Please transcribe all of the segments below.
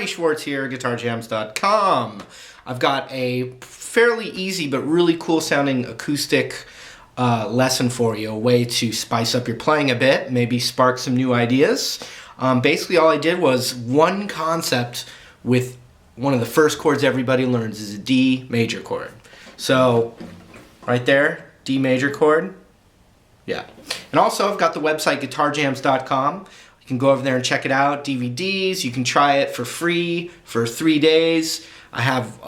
Marty Schwartz here, GuitarJams.com. I've got a fairly easy but really cool sounding acoustic lesson for you, a way to spice up your playing a bit, maybe spark some new ideas. Basically all I did was one concept with one of the first chords everybody learns is a D major chord. So right there, D major chord. Yeah. And also I've got the website GuitarJams.com. You can go over there and check it out. DVDs, you can try it for free for 3 days. I have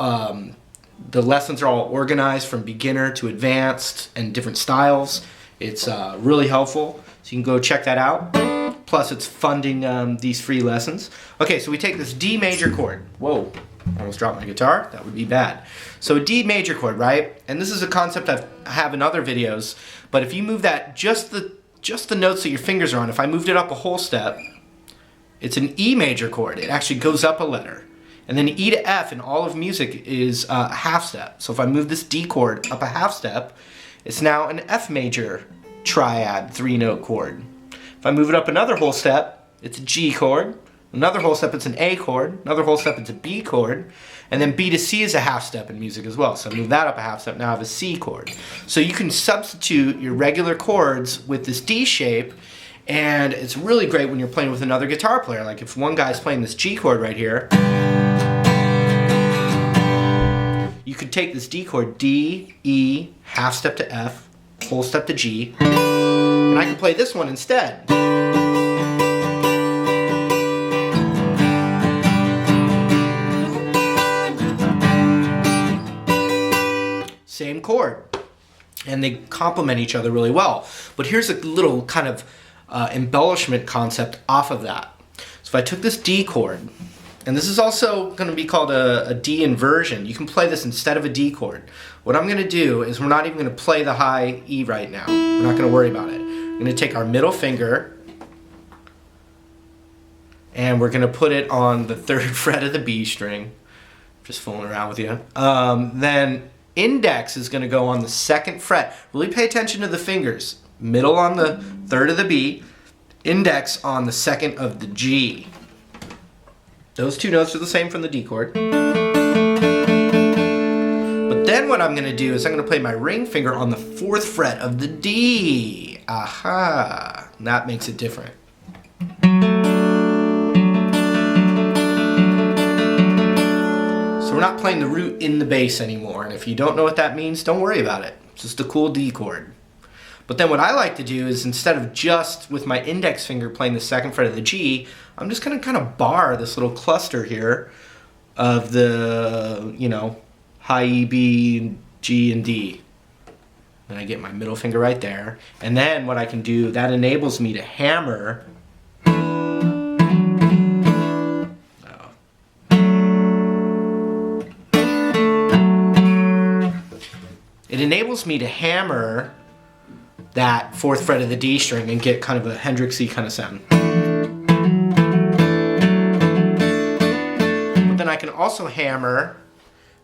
the lessons are all organized from beginner to advanced and different styles. It's really helpful, so you can go check that out. Plus it's funding these free lessons. Okay, so we take this D major chord. Whoa, almost dropped my guitar. That would be bad. So a D major chord, right? And this is a concept I have in other videos, but if you move that, just the notes that your fingers are on, if I moved it up a whole step, it's an E major chord. It actually goes up a letter. And then E to F in all of music is a half step. So if I move this D chord up a half step, it's now an F major triad 3-note chord. If I move it up another whole step, it's a G chord. Another whole step, it's an A chord. Another whole step, it's a B chord. And then B to C is a half step in music as well. So I move that up a half step, now I have a C chord. So you can substitute your regular chords with this D shape, and it's really great when you're playing with another guitar player. Like if one guy's playing this G chord right here, you could take this D chord, D, E, half step to F, whole step to G, and I can play this one instead. Same chord, and they complement each other really well. But here's a little kind of embellishment concept off of that. So if I took this D chord, and this is also going to be called a D inversion. You can play this instead of a D chord. What I'm going to do is we're not even going to play the high E right now. We're not going to worry about it. We're going to take our middle finger and we're going to put it on the 3rd fret of the B string. Just fooling around with you. Then index is going to go on the 2nd fret. Really pay attention to the fingers. Middle on the 3rd of the B, index on the 2nd of the G. Those two notes are the same from the D chord. But then what I'm going to do is I'm going to play my ring finger on the 4th fret of the D. Aha! That makes it different. So we're not playing the root in the bass anymore, and if you don't know what that means, don't worry about it. It's just a cool D chord. But then what I like to do is, instead of just with my index finger playing the 2nd fret of the G, I'm just going to kind of bar this little cluster here of the, you know, high E, B, G, and D. Then I get my middle finger right there. And then what I can do, that enables me to hammer. It enables me to hammer that 4th fret of the D string and get kind of a Hendrixy kind of sound. But then I can also hammer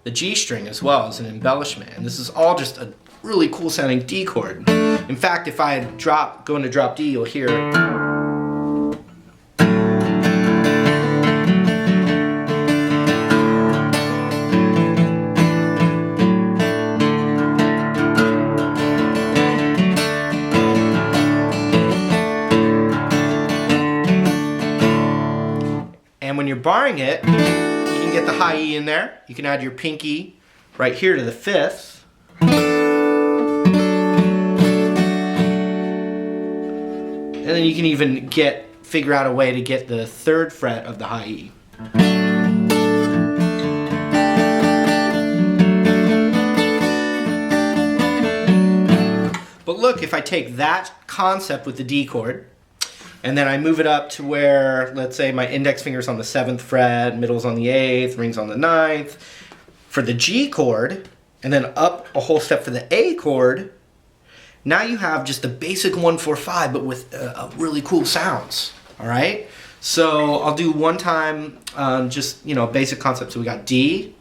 the G string as well as an embellishment, and this is all just a really cool sounding D chord. In fact, if I go into drop D, you'll hear when you're barring it, you can get the high E in there. You can add your pinky right here to the 5th. And then you can even figure out a way to get the 3rd fret of the high E. But look, if I take that concept with the D chord, and then I move it up to where, let's say my index finger's on the 7th fret, middle's on the 8th, ring's on the 9th, for the G chord, and then up a whole step for the A chord, now you have just the basic 1-4-5, but with really cool sounds, all right? So I'll do one time, just, you know, basic concept. So we got D,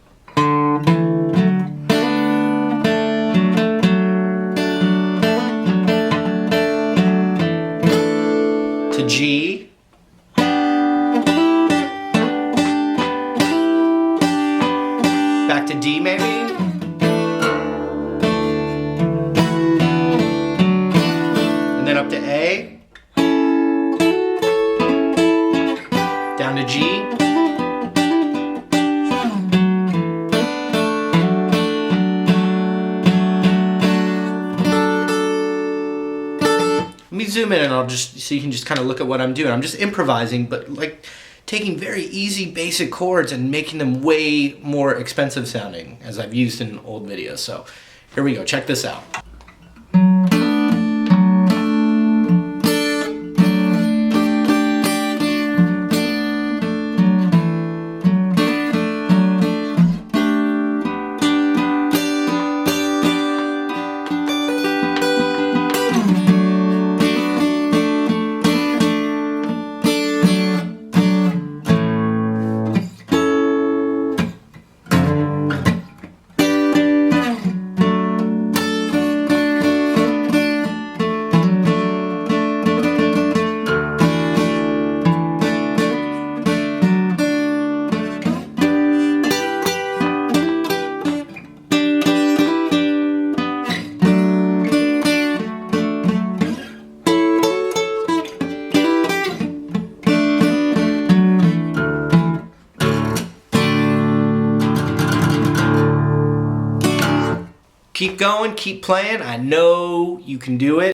to G, back to D maybe. And then up to A. Down to G. Let me zoom in and I'll just, so you can just kind of look at what I'm doing. I'm just improvising, but like taking very easy basic chords and making them way more expensive sounding, as I've used in old videos. So here we go, check this out. Keep going, keep playing. I know you can do it.